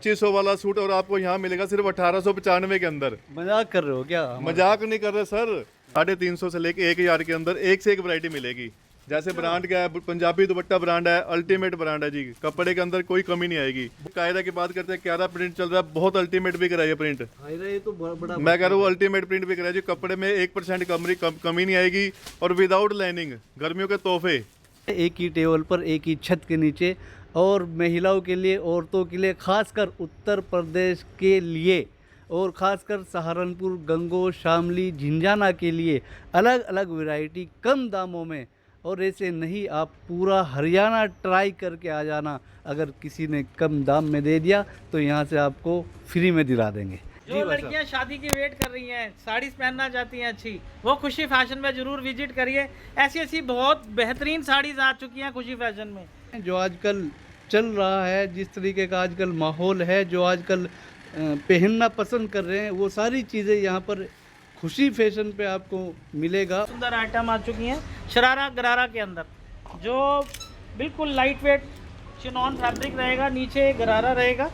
2500 वाला सूट और आपको यहाँ मिलेगा सिर्फ 1895 के अंदर। मजाक कर रहे हो क्या? मजाक नहीं कर रहे सर, 350 से लेके 1000 के अंदर एक से एक वैरायटी मिलेगी। जैसे ब्रांड क्या है, पंजाबी दुपट्टा ब्रांड है, अल्टीमेट ब्रांड है जी, कपड़े के अंदर कोई कमी नहीं आएगी। कायरा की बात करते हैं, क्यारा प्रिंट चल रहा है, बहुत अल्टीमेट बिक रहा है ये प्रिंट। ये तो बड़ा मैं कह रहा हूँ अल्टीमेट प्रिंट बिक रहा है जी, कपड़े में 1% कमी नहीं आएगी और विदाउट लाइनिंग, गर्मियों के तोहफे। एक ही टेबल पर एक ही छत के नीचे, और महिलाओं के लिए, औरतों के लिए, खासकर उत्तर प्रदेश के लिए और ख़ासकर सहारनपुर, गंगो, शामली, झिंझाना के लिए अलग अलग वैरायटी कम दामों में। और ऐसे नहीं, आप पूरा हरियाणा ट्राई करके आ जाना। अगर किसी ने कम दाम में दे दिया तो यहाँ से आपको फ्री में दिला देंगे। जो लड़कियां शादी की वेट कर रही हैं, साड़ीज पहनना चाहती हैं अच्छी, वो खुशी फैशन में जरूर विजिट करिए। ऐसी ऐसी बहुत बेहतरीन साड़ीज आ चुकी हैं खुशी फैशन में। जो आजकल चल रहा है, जिस तरीके का आजकल माहौल है, जो आजकल पहनना पसंद कर रहे हैं, वो सारी चीज़ें यहाँ पर खुशी फैशन पे आपको मिलेगा। सुंदर आइटम आ चुकी हैं शरारा गरारा के अंदर, जो बिल्कुल लाइट वेट चिनॉन फैब्रिक रहेगा, नीचे गरारा रहेगा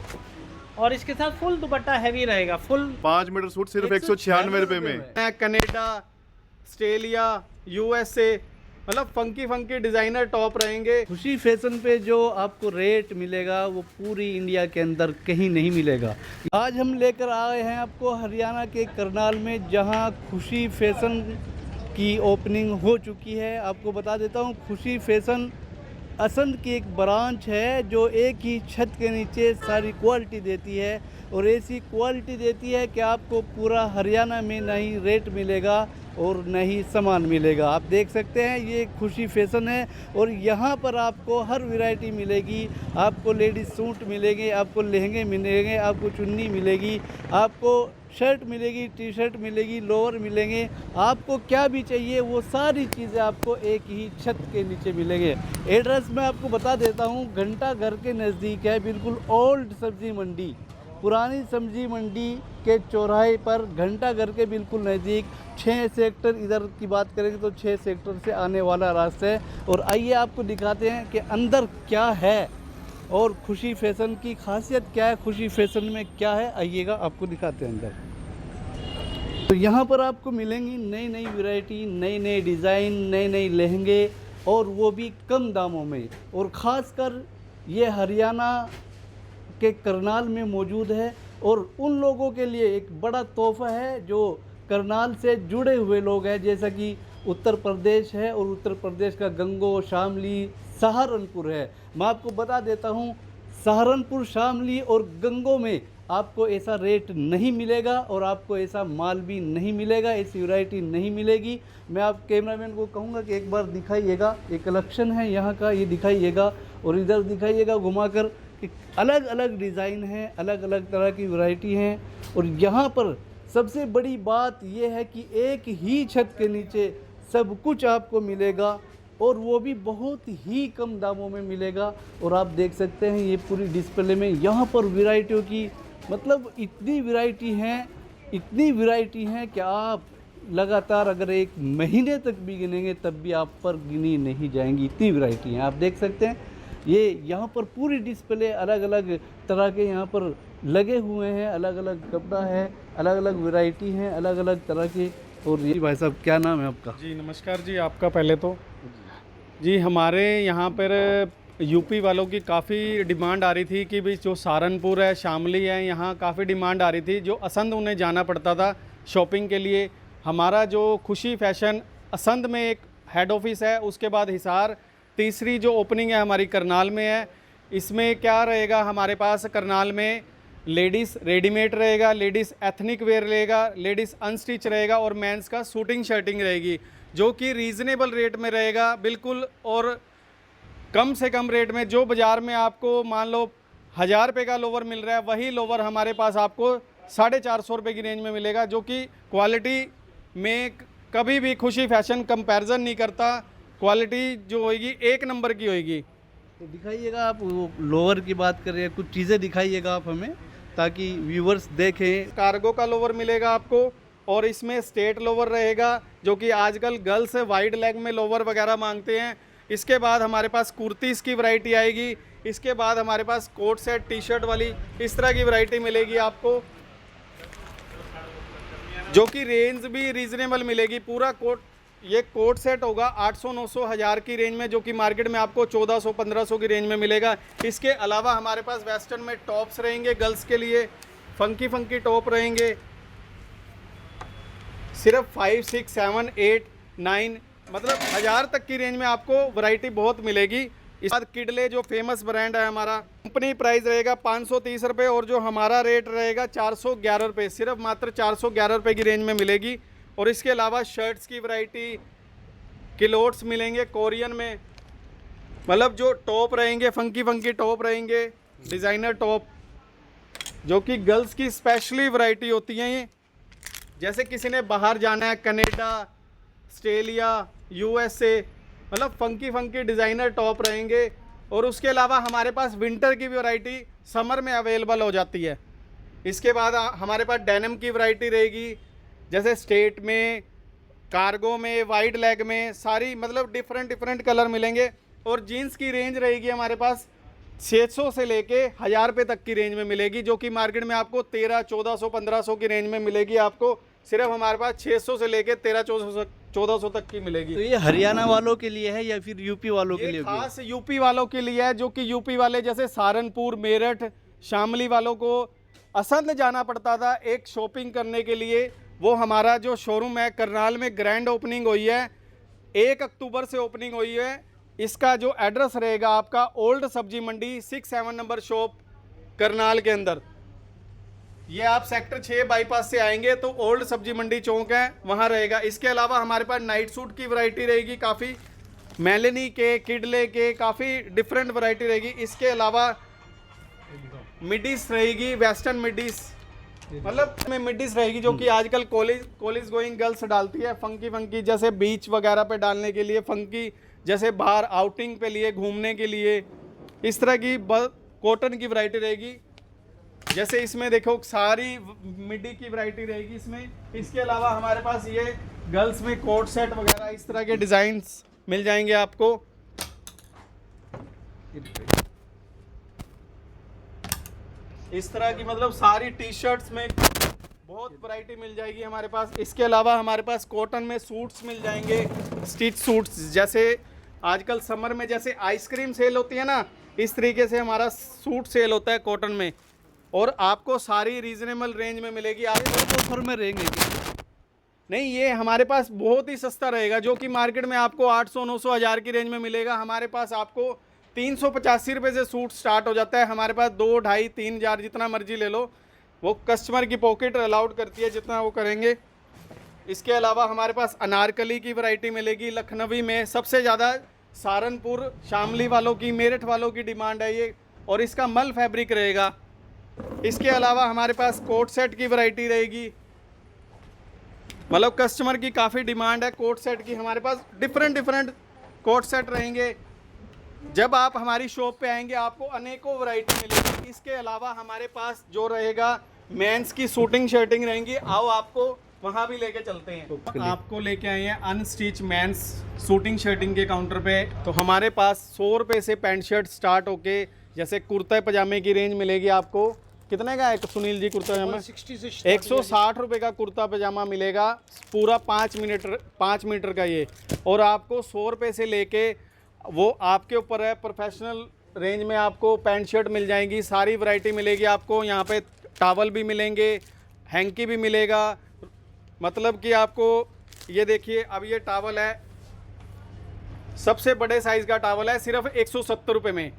और इसके साथ फुल दुपट्टा हैवी रहेगा। फुल 5 मीटर सूट सिर्फ 196 रुपए में। कनाडा, ऑस्ट्रेलिया, यूएसए, मतलब फंकी फंकी डिजाइनर टॉप रहेंगे। खुशी फैशन पे जो आपको रेट मिलेगा वो पूरी इंडिया के अंदर कहीं नहीं मिलेगा। आज हम लेकर आए हैं आपको हरियाणा के करनाल में, जहां खुशी फैशन की ओपनिंग हो चुकी है। आपको बता देता हूं, खुशी फैशन असंध की एक ब्रांच है जो एक ही छत के नीचे सारी क्वालिटी देती है, और ऐसी क्वालिटी देती है कि आपको पूरा हरियाणा में नहीं रेट मिलेगा और नहीं सामान मिलेगा। आप देख सकते हैं ये खुशी फैशन है, और यहाँ पर आपको हर वैरायटी मिलेगी। आपको लेडीज़ सूट मिलेंगे, आपको लहंगे मिलेंगे, आपको चुन्नी मिलेगी, आपको शर्ट मिलेगी, टी शर्ट मिलेगी, लोअर मिलेंगे। आपको क्या भी चाहिए वो सारी चीज़ें आपको एक ही छत के नीचे मिलेंगे। एड्रेस मैं आपको बता देता हूँ, घंटा घर के नज़दीक है, बिल्कुल ओल्ड सब्ज़ी मंडी, पुरानी सब्जी मंडी के चौराहे पर, घंटा घर के बिल्कुल नज़दीक। 6 सेक्टर इधर की बात करेंगे तो 6 सेक्टर से आने वाला रास्ता है। और आइए आपको दिखाते हैं कि अंदर क्या है और खुशी फैशन की खासियत क्या है, खुशी फैशन में क्या है। आइएगा आपको दिखाते हैं अंदर। तो यहाँ पर आपको मिलेंगी नई नई वैरायटी, नए नए डिज़ाइन, नए नए लहंगे, और वो भी कम दामों में। और ख़ासकर ये हरियाणा के करनाल में मौजूद है, और उन लोगों के लिए एक बड़ा तोहफा है जो करनाल से जुड़े हुए लोग हैं, जैसा कि उत्तर प्रदेश है और उत्तर प्रदेश का गंगो, शामली, सहारनपुर है। मैं आपको बता देता हूँ, सहारनपुर, शामली और गंगो में आपको ऐसा रेट नहीं मिलेगा और आपको ऐसा माल भी नहीं मिलेगा, ऐसी वैरायटी नहीं मिलेगी। मैं आप कैमरामैन को कहूँगा कि एक बार दिखाइएगा, ये कलेक्शन है यहाँ का, ये दिखाइएगा, और इधर दिखाइएगा घुमाकर। अलग अलग डिज़ाइन है, अलग अलग तरह की वैरायटी हैं। और यहाँ पर सबसे बड़ी बात यह है कि एक ही छत के नीचे सब कुछ आपको मिलेगा, और वो भी बहुत ही कम दामों में मिलेगा। और आप देख सकते हैं ये पूरी डिस्प्ले में यहाँ पर वैरायटियों की, मतलब इतनी वैरायटी हैं कि आप लगातार अगर एक महीने तक भी गिनेंगे तब भी आप पर गिनी नहीं जाएंगी, इतनी वैरायटी हैं। आप देख सकते हैं ये यहाँ पर पूरी डिस्प्ले अलग अलग तरह के यहाँ पर लगे हुए हैं, अलग अलग कपड़ा है, अलग अलग वैरायटी हैं, अलग अलग तरह के। और ये भाई साहब क्या नाम है आपका? जी नमस्कार जी, आपका पहले तो जी, हमारे यहाँ पर यूपी वालों की काफ़ी डिमांड आ रही थी कि भाई जो सहारनपुर है, शामली है, यहाँ काफ़ी डिमांड आ रही थी, जो असंध उन्हें जाना पड़ता था शॉपिंग के लिए। हमारा जो खुशी फैशन असंध में एक हेड ऑफिस है, उसके बाद हिसार, तीसरी जो ओपनिंग है हमारी करनाल में है। इसमें क्या रहेगा, हमारे पास करनाल में लेडीज़ रेडीमेड रहेगा, लेडीज़ एथनिक वेयर रहेगा, लेडीज़ अनस्टिच रहेगा, और मेंस का शूटिंग शर्टिंग रहेगी, जो कि रीज़नेबल रेट में रहेगा बिल्कुल, और कम से कम रेट में। जो बाज़ार में आपको मान लो 1000 रुपये का लोवर मिल रहा है, वही लोवर हमारे पास आपको 450 रुपये की रेंज में मिलेगा, जो कि क्वालिटी में कभी भी खुशी फैशन कंपैरिजन नहीं करता। क्वालिटी जो होगी एक नंबर की होगी। तो दिखाइएगा आप, वो लोअर की बात कर रहे हैं, कुछ चीज़ें दिखाइएगा आप हमें, ताकि व्यूवर्स देखें। कार्गो का लोवर मिलेगा आपको, और इसमें स्टेट लोवर रहेगा, जो कि आजकल गर्ल्स वाइड लेग में लोवर वगैरह मांगते हैं। इसके बाद हमारे पास कुर्तीज़ की वैरायटी आएगी। इसके बाद हमारे पास कोट सेट टी शर्ट वाली इस तरह की वैरायटी मिलेगी आपको, जो कि रेंज भी रीजनेबल मिलेगी। पूरा कोट, ये कोट सेट होगा 800-900 हज़ार की रेंज में, जो कि मार्केट में आपको 1400-1500 की रेंज में मिलेगा। इसके अलावा हमारे पास वेस्टर्न में टॉप्स रहेंगे गर्ल्स के लिए, फंकी टॉप रहेंगे, सिर्फ 5, 6, 7, 8, 9 मतलब 1000 तक की रेंज में आपको वैरायटी बहुत मिलेगी। इस बाद किडले जो फेमस ब्रांड है हमारा, कंपनी प्राइस रहेगा 530 रुपये और जो हमारा रेट रहेगा 411 रुपये, सिर्फ मात्र 411 रुपये की रेंज में मिलेगी। और इसके अलावा शर्ट्स की वैरायटी, किलोट्स मिलेंगे कोरियन में, मतलब जो टॉप रहेंगे फंकी टॉप रहेंगे, डिज़ाइनर टॉप, जो कि गर्ल्स की स्पेशली वैरायटी होती हैं ये। जैसे किसी ने बाहर जाना है, कनाडा, ऑस्ट्रेलिया, यूएसए, मतलब फंकी डिज़ाइनर टॉप रहेंगे। और उसके अलावा हमारे पास विंटर की भी वैरायटी समर में अवेलेबल हो जाती है। इसके बाद हमारे पास डेनिम की वैरायटी रहेगी, जैसे स्ट्रेट में, कार्गो में, वाइड लेग में, सारी मतलब डिफरेंट कलर मिलेंगे। और जीन्स की रेंज रहेगी हमारे पास 600 से लेके 1000 रुपये तक की रेंज में मिलेगी, जो कि मार्केट में आपको 1300, 1400, 1500 की रेंज में मिलेगी। आपको सिर्फ हमारे पास 600 से लेके 1300, 1400 तक की मिलेगी। तो ये हरियाणा वालों के लिए है या फिर यूपी वालों के ये लिए? खास यूपी वालों के लिए है, जो कि यूपी वाले जैसे सहारनपुर, मेरठ, शामली वालों को असंध जाना पड़ता था एक शॉपिंग करने के लिए। वो हमारा जो शोरूम है करनाल में ग्रैंड ओपनिंग हुई है, 1 अक्टूबर से ओपनिंग हुई है। इसका जो एड्रेस रहेगा आपका ओल्ड सब्जी मंडी 6-7 नंबर शॉप करनाल के अंदर। ये आप सेक्टर 6 बाईपास से आएंगे तो ओल्ड सब्जी मंडी चौक है, वहाँ रहेगा। इसके अलावा हमारे पास नाइट सूट की वैरायटी रहेगी, काफ़ी मेलनी के, किडले के, काफ़ी डिफरेंट वैरायटी रहेगी। इसके अलावा मिडीस रहेगी, वेस्टर्न मिडीस, मतलब में मिडीस रहेगी, जो कि आजकल कॉलेज गोइंग गर्ल्स डालती है। फंकी जैसे बीच वगैरह पे डालने के लिए, फंकी जैसे बाहर आउटिंग पे लिए, घूमने के लिए, इस तरह की कॉटन की वैरायटी रहेगी। जैसे इसमें देखो सारी मिडी की वैरायटी रहेगी इसमें। इसके अलावा हमारे पास ये गर्ल्स में कोट सेट वगैरह इस तरह के डिज़ाइंस मिल जाएंगे आपको। इस तरह की मतलब सारी टी शर्ट्स में बहुत वैरायटी मिल जाएगी हमारे पास। इसके अलावा हमारे पास कॉटन में सूट्स मिल जाएंगे, स्टिच सूट्स, जैसे आजकल समर में जैसे आइसक्रीम सेल होती है ना, इस तरीके से हमारा सूट सेल होता है कॉटन में। और आपको सारी रीजनेबल रेंज में मिलेगी। आप ऑफर में रहेंगे क्या? नहीं, ये हमारे पास बहुत ही सस्ता रहेगा, जो कि मार्केट में आपको 800, 900, 1000 की रेंज में मिलेगा। हमारे पास आपको 385 रुपये से सूट स्टार्ट हो जाता है। हमारे पास 2, 2.5, 3 हज़ार जितना मर्जी ले लो, वो कस्टमर की पॉकेट अलाउड करती है जितना वो करेंगे। इसके अलावा हमारे पास अनारकली की वैरायटी मिलेगी लखनवी में। सबसे ज़्यादा सहारनपुर, शामली वालों की, मेरठ वालों की डिमांड है ये, और इसका मल फैब्रिक रहेगा। इसके अलावा हमारे पास कोट सेट की वैरायटी रहेगी, मतलब कस्टमर की काफ़ी डिमांड है कोट सेट की। हमारे पास डिफरेंट कोट सेट रहेंगे। जब आप हमारी शॉप पे आएंगे आपको अनेकों वैरायटी मिलेगी। इसके अलावा हमारे पास जो रहेगा मेंस की शूटिंग शर्टिंग रहेंगी। आओ आपको वहाँ भी लेके चलते हैं। आपको लेके आए हैं अनस्टिच मेंस शूटिंग शर्टिंग के काउंटर पे। तो हमारे पास 100 रुपये से पैंट शर्ट स्टार्ट होके, जैसे कुर्ता पजामे की रेंज मिलेगी आपको। कितने का है सुनील जी कुर्ता पजामा? 160 रुपये का कुर्ता पजामा मिलेगा, पूरा 5 मीटर का ये। और आपको 100 रुपये से लेके, वो आपके ऊपर है, प्रोफेशनल रेंज में आपको पैंट शर्ट मिल जाएंगी। सारी वैरायटी मिलेगी आपको। यहाँ पे टावल भी मिलेंगे, हैंकी भी मिलेगा। मतलब कि आपको ये देखिए, अब ये टावल है, सबसे बड़े साइज़ का टावल है, सिर्फ 170 रुपये में।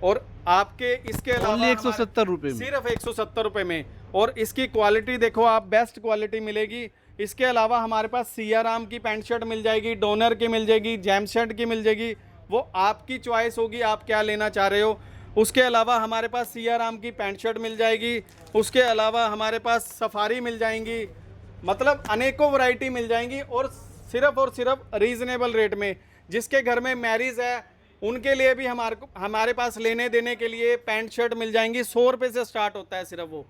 और आपके इसके अलावा 170 रुपये में, सिर्फ 170 रुपये में। और इसकी क्वालिटी देखो आप, बेस्ट क्वालिटी मिलेगी। इसके अलावा हमारे पास सियाराम की पैंट शर्ट मिल जाएगी, डोनर की मिल जाएगी, जैम शर्ट की मिल जाएगी। वो आपकी चॉइस होगी, आप क्या लेना चाह रहे हो। उसके अलावा हमारे पास सियाराम की पैंट शर्ट मिल जाएगी। उसके अलावा हमारे पास सफारी मिल जाएंगी, मतलब अनेकों वैरायटी मिल जाएंगी। और सिर्फ रीज़नेबल रेट में। जिसके घर में मैरिज है उनके लिए भी हमारे पास लेने देने के लिए पैंट शर्ट मिल जाएंगी। 100 रुपये से स्टार्ट होता है सिर्फ वो।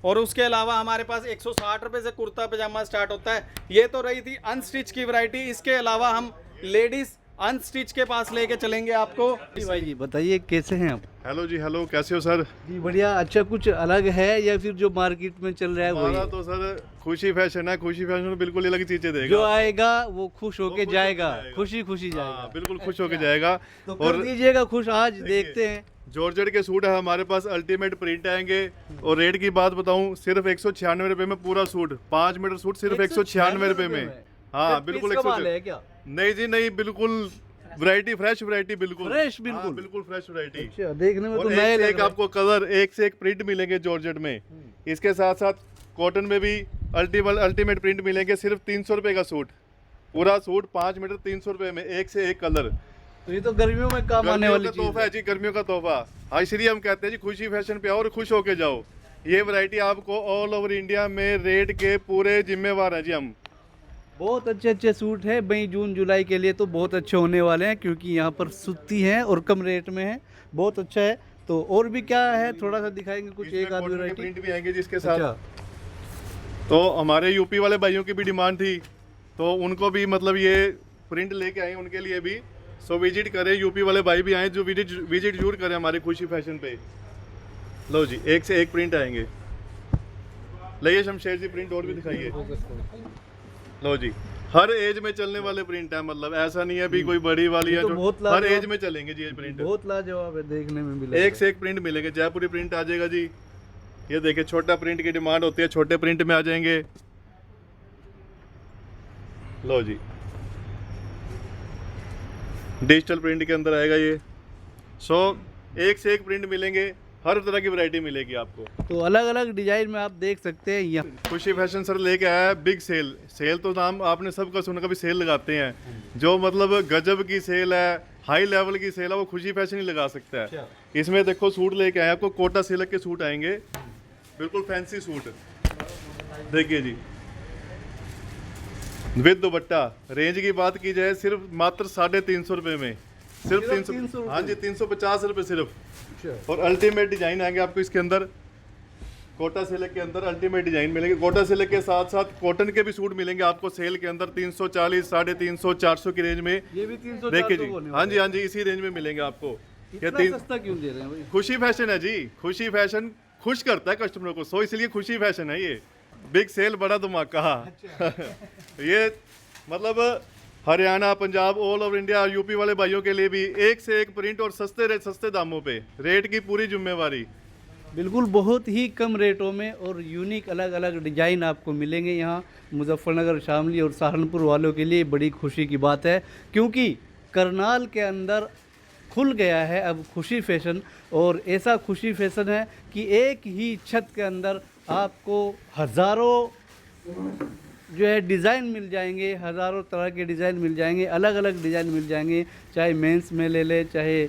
और उसके अलावा हमारे पास 160 रुपये से कुर्ता पजामा स्टार्ट होता है। ये तो रही थी अनस्टिच की वैरायटी। इसके अलावा हम लेडीज़ अनस्टिच के पास लेके चलेंगे आपको। जी भाई जी बताइए कैसे हैं आप? हेलो जी, हेलो, कैसे हो सर? जी बढ़िया। अच्छा कुछ अलग है या फिर जो मार्केट में चल रहा है हमारा वही? तो सर खुशी फैशन है। खुशी फैशन में बिल्कुल अलग चीजें देगा। जो आएगा वो खुश होके खुश जाएगा, होके जाएगा। खुशी खुशी हाँ, जाएगा। बिल्कुल खुश होके जाएगा। तो कर दीजिएगा खुश। आज देखते हैं। जॉर्जेट के सूट है हमारे पास, अल्टीमेट प्रिंट आएंगे। और रेट की बात बताऊं, सिर्फ 196 रुपए में पूरा सूट, 5 मीटर सूट सिर्फ 196 रुपए में। हाँ बिल्कुल, है क्या? नहीं जी नहीं, बिल्कुल वैरायटी, फ्रेश वैरायटी, बिल्कुल फ्रेश, बिल्कुल। हाँ, बिल्कुल फ्रेश वैरायटी। अच्छा देखने में तो और नए एक से लग एक रहे हैं। आपको कलर, एक से एक प्रिंट मिलेंगे जॉर्जेट में। इसके साथ साथ कॉटन में भी अल्टीमेट प्रिंट मिलेंगे। सिर्फ 300 रुपए का सूट, पूरा सूट 5 मीटर 300 रुपए में, एक से एक कलर। तो ये तो गर्मियों में काम आने गर्मियों वाली का चीज तोहफा है जी, गर्मियों का तोहफा। हाँ, इसलिए हम कहते हैं जी खुशी फैशन पे आओ और खुश होके जाओ। ये वैरायटी आपको ऑल ओवर इंडिया में रेट के पूरे जिम्मेवार हैं जी हम। बहुत अच्छे अच्छे सूट है। मई जून जुलाई के लिए तो बहुत अच्छे होने वाले हैं क्योंकि यहाँ पर सूती हैं और कम रेट में है। बहुत अच्छा है। तो और भी क्या है थोड़ा सा दिखाएंगे कुछ, एक आध वैरायटी। प्रिंट भी आएंगे जिसके साथ। अच्छा तो हमारे यूपी वाले भाइयों की भी डिमांड थी, तो उनको भी मतलब ये प्रिंट लेके आए उनके लिए भी। सो विजिट करें, यूपी वाले भाई भी आए जो विजिट जरूर करें हमारे खुशी फैशन पे। लो जी, एक से एक प्रिंट आएंगे। लाइए शमशेर जी, प्रिंट और भी दिखाइए। लो जी, हर एज में चलने वाले प्रिंट है, मतलब ऐसा नहीं है भी कोई बड़ी वाली है तो जो बहुत हर लाजवाब- एज में चलेंगे जी ये प्रिंट। बहुत लाजवाब है, देखने में मिलेगा। एक से एक प्रिंट मिलेंगे। जयपुरी प्रिंट आ जाएगा जी। ये देखिए, छोटा प्रिंट की डिमांड होती है, छोटे प्रिंट में आ जाएंगे। लो जी, डिजिटल प्रिंट के अंदर आएगा ये। सो एक से एक प्रिंट मिलेंगे, हर तरह की वैरायटी मिलेगी आपको। तो अलग अलग डिजाइन में आप देख सकते हैं यहाँ। खुशी फैशन सर लेके आया है बिग सेल। सेल तो नाम आपने सबका सुना, कभी सेल लगाते हैं जो मतलब गजब की सेल है, हाई लेवल की सेल है, वो खुशी फैशन ही लगा सकता है। इसमें देखो सूट लेके आए आपको, कोटा सिल्क के सूट आएंगे, बिल्कुल फैंसी सूट। देखिए जी, विद दुपट्टा। रेंज की बात की जाए सिर्फ मात्र 350 रुपए में, सिर्फ 300। हाँ जी, 350 रुपए सिर्फ। और अल्टीमेट डिजाइन आएंगे आपको इसके अंदर। कोटा सिल्क के अंदर अल्टीमेट डिजाइन मिलेंगे। कोटा सिल्क के साथ साथ कॉटन के भी सूट मिलेंगे आपको सेल के अंदर 340, 350, 400 की रेंज में। ये भी 300 देखिए 400 जी, होने हाँ जी हाँ जी, इसी रेंज में मिलेंगे आपको। ये इतना सस्ता क्यों दे रहे हैं भाई? खुशी फैशन है जी। खुशी फैशन खुश करता है कस्टमरों को, सो इसलिए खुशी फैशन है ये। बिग सेल, बड़ा धमाका। ये मतलब Haryana, Punjab, all over India, UP वाले भाइयों के लिए भी एक से एक प्रिंट और सस्ते दामों पे, रेट की पूरी जिम्मेवारी। बिल्कुल बहुत ही कम रेटों में और यूनिक अलग अलग डिज़ाइन आपको मिलेंगे यहाँ। मुजफ्फरनगर, शामली और सहारनपुर वालों के लिए बड़ी खुशी की बात है क्योंकि करनाल के अंदर खुल गया है अब खुशी फैशन। और ऐसा खुशी फैशन है कि एक ही छत के अंदर आपको हज़ारों जो है डिज़ाइन मिल जाएंगे, हज़ारों तरह के डिज़ाइन मिल जाएंगे, अलग अलग डिज़ाइन मिल जाएंगे। चाहे मेंस में ले लें, चाहे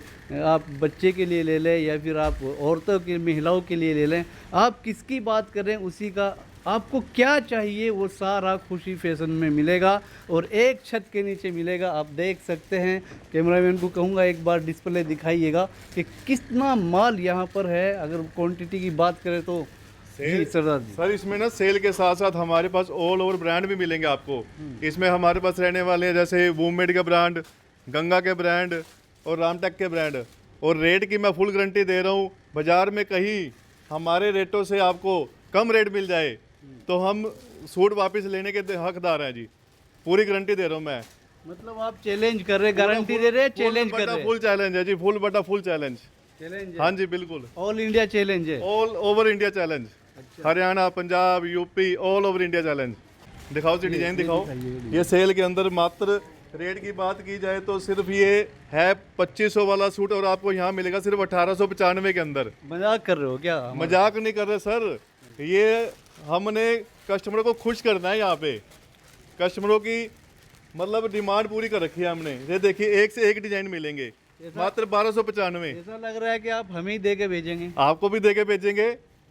आप बच्चे के लिए ले लें, या फिर आप औरतों के, महिलाओं के लिए ले लें। आप किसकी बात करें उसी का, आपको क्या चाहिए वो सारा खुशी फैशन में मिलेगा और एक छत के नीचे मिलेगा। आप देख सकते हैं। कैमरामैन को कहूँगा एक बार डिस्प्ले दिखाइएगा कि कितना माल यहाँ पर है। अगर क्वांटिटी की बात करें तो जी सरदार जी। सर इसमें ना सेल के साथ साथ हमारे पास ऑल ओवर ब्रांड भी मिलेंगे आपको। इसमें हमारे पास रहने वाले हैं जैसे वूमेड का ब्रांड, गंगा के ब्रांड और रामटेक के ब्रांड। और रेट की मैं फुल गारंटी दे रहा हूँ, बाजार में कहीं हमारे रेटों से आपको कम रेट मिल जाए तो हम सूट वापस लेने के हकदार हैं जी। पूरी गारंटी दे रहा हूँ मैं। मतलब आप चैलेंज कर रहे, गारंटी दे रहे, चैलेंज कर रहे। फुल चैलेंज है जी, फुल चैलेंज। चैलेंज हाँ जी बिल्कुल, ऑल इंडिया चैलेंज है। All over India challenge. Haryana, Punjab, UP, all over India challenge. दिखाओ जी, डिजाइन दिखाओ। ये सेल के अंदर मात्र रेट की बात की जाए तो सिर्फ ये है 2500 वाला सूट और आपको यहाँ मिलेगा सिर्फ 1895 के अंदर। मजाक कर रहे हो क्या? मजाक नहीं कर रहे सर, ये हमने कस्टमरों को खुश करना है। यहाँ पे कस्टमरों की मतलब डिमांड पूरी कर रखी है हमने। ये देखिए, एक से एक डिजाइन मिलेंगे मात्र 1295। ऐसा लग रहा है कि आप हमें ही दे के भेजेंगे। आपको भी दे के भेजेंगे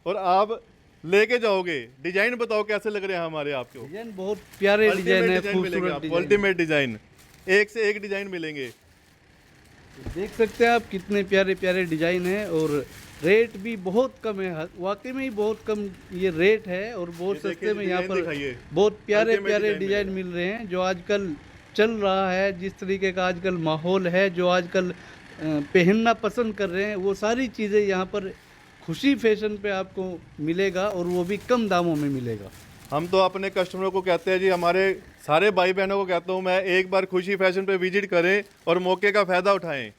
और आप लेके जाओगे। डिजाइन बताओ कैसे लग रहे हैं हमारे आपको? डिजाइन बहुत प्यारे डिजाइन है, खूबसूरत डिजाइन। अल्टीमेट डिजाइन, एक से एक डिजाइन मिलेंगे। देख सकते हैं आप कितने प्यारे प्यारे डिजाइन है और रेट भी बहुत कम है। वाकई में ही बहुत कम ये रेट है और बहुत ये सस्ते में यहाँ डिजाइन पर दिखाइए। बहुत प्यारे Ultimate प्यारे डिजाइन डिजाइन मिल रहे हैं जो आजकल चल रहा है, जिस तरीके का आजकल माहौल है, जो आजकल पहनना पसंद कर रहे हैं, वो सारी चीज़ें यहाँ पर खुशी फैशन पे आपको मिलेगा और वो भी कम दामों में मिलेगा। हम तो अपने कस्टमरों को कहते हैं जी, हमारे सारे भाई बहनों को कहता हूँ मैं, एक बार खुशी फैशन पे विजिट करें और मौके का फ़ायदा उठाएं।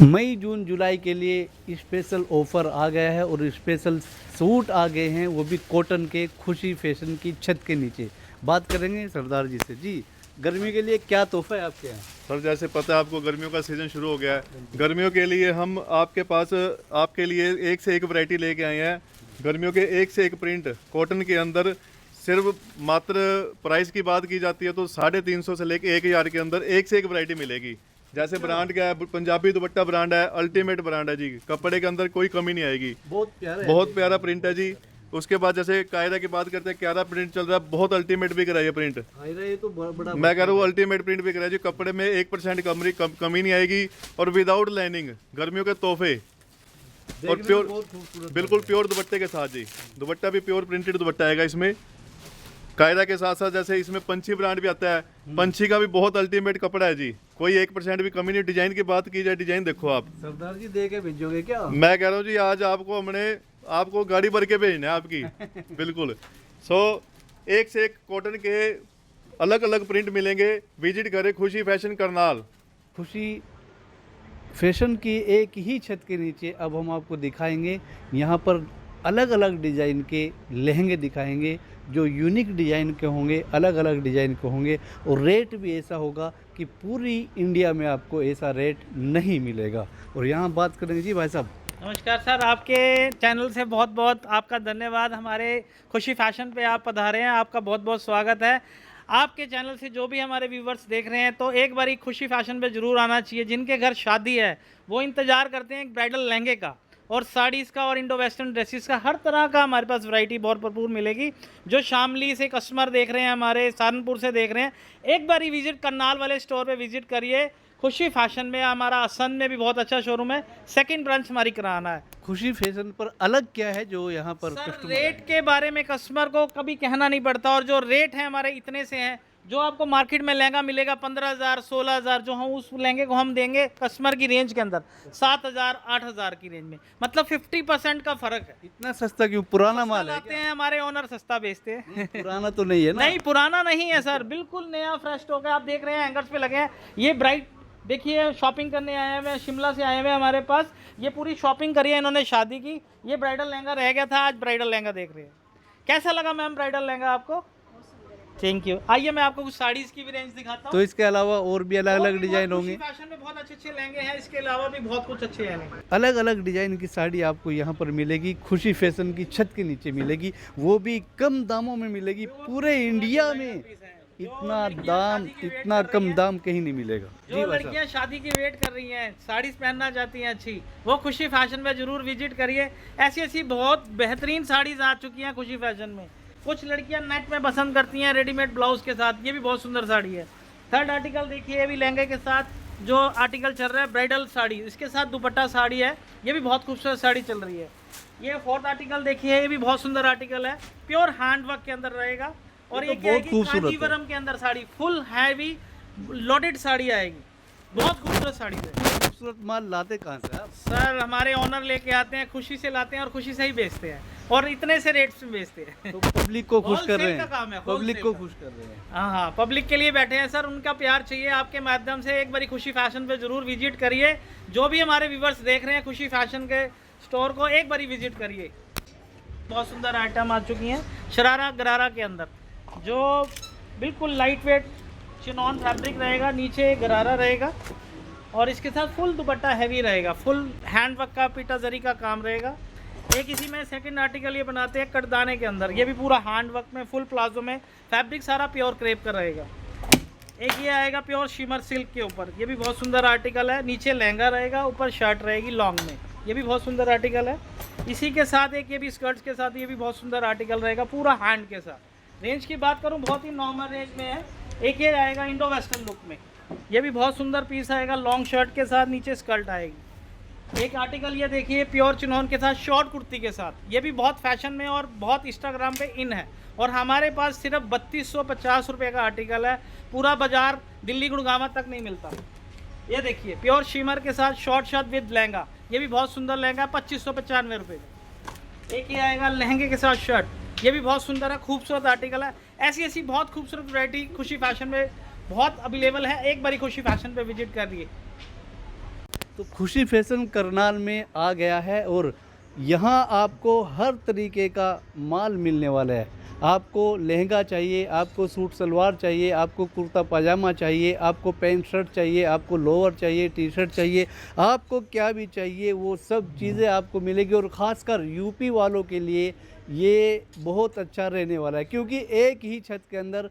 मई जून जुलाई के लिए स्पेशल ऑफर आ गया है और स्पेशल सूट आ गए हैं, वो भी कॉटन के, खुशी फैशन की छत के नीचे। बात करेंगे सरदार जी से। जी, गर्मी के लिए क्या तोहफा है आपके यहाँ? सर जैसे पता है आपको, गर्मियों का सीज़न शुरू हो गया है। गर्मियों के लिए हम आपके पास आपके लिए एक से एक वैरायटी लेके आए हैं। गर्मियों के एक से एक प्रिंट कॉटन के अंदर। सिर्फ मात्र प्राइस की बात की जाती है तो 350 से लेके 1000 के अंदर एक से एक वैरायटी मिलेगी। जैसे ब्रांड का है, पंजाबी दुपट्टा ब्रांड है, अल्टीमेट ब्रांड है जी। कपड़े के अंदर कोई कमी नहीं आएगी। बहुत प्यारा प्रिंट है जी। उसके बाद जैसे कायरा की बात करते हैं, क्यारा प्रिंट चल रहा है, बहुत अल्टीमेट बिक रहा है ये प्रिंट। ये तो बड़ा मैं कह रहा हूँ अल्टीमेट प्रिंट बिक रहा है जी। कपड़े में 1% कमी नहीं आएगी और विदाउट लाइनिंग, गर्मियों के तोहफे और प्योर, बिल्कुल प्योर दुपट्टे के साथ जी। दुपट्टा भी प्योर प्रिंटेड दुपट्टा आएगा इसमें। कायरा के साथ साथ जैसे इसमें पंछी ब्रांड भी आता है, पंछी का भी बहुत अल्टीमेट कपड़ा है जी। कोई 1% भी कमी नहीं। डिजाइन की बात की जाए, डिजाइन देखो आप। सरदार जी दे के भेजोगे क्या? मैं कह रहा हूँ जी, आज आपको गाड़ी भर के भेजना है आपकी। बिल्कुल। एक से एक कॉटन के अलग अलग प्रिंट मिलेंगे। विजिट करें खुशी फैशन करनाल। खुशी फैशन की एक ही छत के नीचे अब हम आपको दिखाएंगे, यहाँ पर अलग अलग डिज़ाइन के लहंगे दिखाएंगे, जो यूनिक डिज़ाइन के होंगे, अलग अलग डिज़ाइन के होंगे, और रेट भी ऐसा होगा कि पूरी इंडिया में आपको ऐसा रेट नहीं मिलेगा। और यहाँ बात करेंगे जी भाई साहब। नमस्कार सर, आपके चैनल से बहुत बहुत आपका धन्यवाद। हमारे खुशी फैशन पे आप पधारे हैं, आपका बहुत बहुत स्वागत है। आपके चैनल से जो भी हमारे व्यूवर्स देख रहे हैं तो एक बार खुशी फैशन पे ज़रूर आना चाहिए। जिनके घर शादी है वो इंतज़ार करते हैं एक ब्राइडल लहंगे का, और साड़ीज़ का, और इंडो वेस्टर्न ड्रेसेस का, हर तरह का हमारे पास वैरायटी बहुत भरपूर मिलेगी। जो शामली से कस्टमर देख रहे हैं, हमारे सहारनपुर से देख रहे हैं, एक बार ही विजिट करनाल वाले स्टोर पे विजिट करिए। खुशी फैशन में हमारा असंध में भी बहुत अच्छा शोरूम है, सेकंड ब्रांच हमारी कराना है। खुशी फैशन पर अलग क्या है जो यहाँ पर सर रेट के बारे में कस्टमर को कभी कहना नहीं पड़ता, और जो रेट है हमारे इतने से हैं। जो आपको मार्केट में लहंगा मिलेगा 15,000 16,000, जो हम उस लहंगे को हम देंगे कस्टमर की रेंज के अंदर 7,000 8,000 की रेंज में। मतलब 50% का फर्क है। इतना सस्ता क्यों? पुराना माल है लाते हैं हमारे ओनर, सस्ता बेचते हैं। पुराना तो नहीं है ना? नहीं, पुराना नहीं है सर, बिल्कुल नया फ्रेश स्टॉक है। आप देख रहे हैं हैंगर्स पे लगे हैं। ये ब्राइड देखिए, शॉपिंग करने आए हुए हैं, शिमला से आए हुए हैं हमारे पास। ये पूरी शॉपिंग करी है इन्होंने शादी की। ये ब्राइडल लहंगा रह गया था, आज ब्राइडल लहंगा देख रहे हैं। कैसा लगा मैम ब्राइडल लहंगा आपको? Thank you. आइए मैं आपको कुछ साड़ीज़ की भी रेंज दिखाता हूँ। तो इसके अलावा और भी अलग अलग डिजाइन होंगे। फैशन में बहुत अच्छे अच्छे लहंगे हैं, इसके अलावा भी बहुत कुछ अच्छे हैं। अलग अलग डिजाइन की साड़ी आपको यहाँ पर मिलेगी, खुशी फैशन की छत के नीचे मिलेगी, वो भी कम दामों में मिलेगी। पूरे इंडिया में इतना कम दाम कहीं नहीं मिलेगा। जो लड़कियां शादी की वेट कर रही हैं, साड़ीज पहनना चाहती हैं अच्छी, वो खुशी फैशन में जरूर विजिट करिए। ऐसी ऐसी बहुत बेहतरीन साड़ीज आ चुकी हैं खुशी फैशन में। कुछ लड़कियां नेट में पसंद करती हैं रेडीमेड ब्लाउज के साथ, ये भी बहुत सुंदर साड़ी है। थर्ड आर्टिकल देखिए, ये भी लहंगे के साथ जो आर्टिकल चल रहा है, ब्राइडल साड़ी, इसके साथ दुपट्टा साड़ी है, ये भी बहुत खूबसूरत साड़ी चल रही है। ये फोर्थ आर्टिकल देखिए, ये भी बहुत सुंदर आर्टिकल है, प्योर हैंड वर्क के अंदर रहेगा। और ये क्या है कि कांजीवरम के अंदर sari, full heavy loaded sari आएगी, बहुत खूबसूरत साड़ी है। खूबसूरत माल लाते कहाँ से आप? सर हमारे ओनर लेके आते हैं, खुशी से लाते हैं और खुशी से ही बेचते हैं, और इतने से रेट्स में बेचते हैं। तो पब्लिक को खुश कर रहे हैं, काम है, पब्लिक को खुश कर रहे हैं। हाँ, पब्लिक के लिए बैठे हैं सर, उनका प्यार चाहिए। आपके माध्यम से एक बारी खुशी फैशन पे जरूर विजिट करिए। जो भी हमारे व्यूवर्स देख रहे हैं, खुशी फैशन के स्टोर को एक बारी विजिट करिए। बहुत सुंदर आइटम आ चुकी हैं शरारा गरारा के अंदर, जो बिल्कुल लाइट वेट चिनॉन फैब्रिक रहेगा, नीचे गरारा रहेगा, और इसके साथ फुल दुपट्टा हैवी रहेगा, फुल हैंड वर्क का पीटा जरी का काम रहेगा। एक इसी में सेकंड आर्टिकल ये बनाते हैं कटदाने के अंदर, ये भी पूरा हैंड वर्क में, फुल प्लाजो में, फैब्रिक सारा प्योर क्रेप का रहेगा। एक ये आएगा प्योर शिमर सिल्क के ऊपर, ये भी बहुत सुंदर आर्टिकल है, नीचे लहंगा रहेगा, ऊपर शर्ट रहेगी लॉन्ग में, ये भी बहुत सुंदर आर्टिकल है। इसी के साथ एक ये भी स्कर्ट्स के साथ, ये भी बहुत सुंदर आर्टिकल रहेगा, पूरा हैंड के साथ। रेंज की बात करूँ बहुत ही नॉर्मल रेंज में है। एक ये आएगा इंडो वेस्टर्न लुक में, ये भी बहुत सुंदर पीस आएगा, लॉन्ग शर्ट के साथ, नीचे स्कर्ट आएगी। एक आर्टिकल ये देखिए प्योर चिनॉन के साथ, शॉर्ट कुर्ती के साथ, ये भी बहुत फैशन में और बहुत इंस्टाग्राम पे इन है, और हमारे पास सिर्फ 3250 रुपये का आर्टिकल है। पूरा बाजार दिल्ली गुड़गांव तक नहीं मिलता। ये देखिए प्योर शिमर के साथ शॉर्ट शर्ट विद लहंगा, ये भी बहुत सुंदर लहंगा, 2595 रुपये का। एक ये आएगा लहंगे के साथ शर्ट, ये भी बहुत सुंदर है, खूबसूरत आर्टिकल है। ऐसी ऐसी बहुत खूबसूरत वैरायटी खुशी फैशन में बहुत अवेलेबल है, एक बारी खुशी फैशन पे विजिट करिए। तो खुशी फैशन करनाल में आ गया है और यहाँ आपको हर तरीके का माल मिलने वाला है। आपको लहंगा चाहिए, आपको सूट सलवार चाहिए, आपको कुर्ता पजामा चाहिए, आपको पैंट शर्ट चाहिए, आपको लोअर चाहिए, टी शर्ट चाहिए, आपको क्या भी चाहिए वो सब चीज़ें आपको मिलेगी। और ख़ासकर यूपी वालों के लिए ये बहुत अच्छा रहने वाला है, क्योंकि एक ही छत के अंदर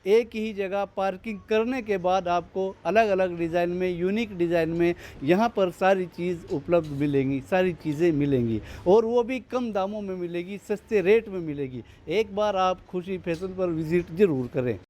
एक ही जगह पार्किंग करने के बाद आपको अलग अलग डिज़ाइन में, यूनिक डिज़ाइन में यहाँ पर सारी चीज़ उपलब्ध मिलेंगी, सारी चीज़ें मिलेंगी और वो भी कम दामों में मिलेगी, सस्ते रेट में मिलेगी। एक बार आप खुशी फैशन पर विज़िट ज़रूर करें।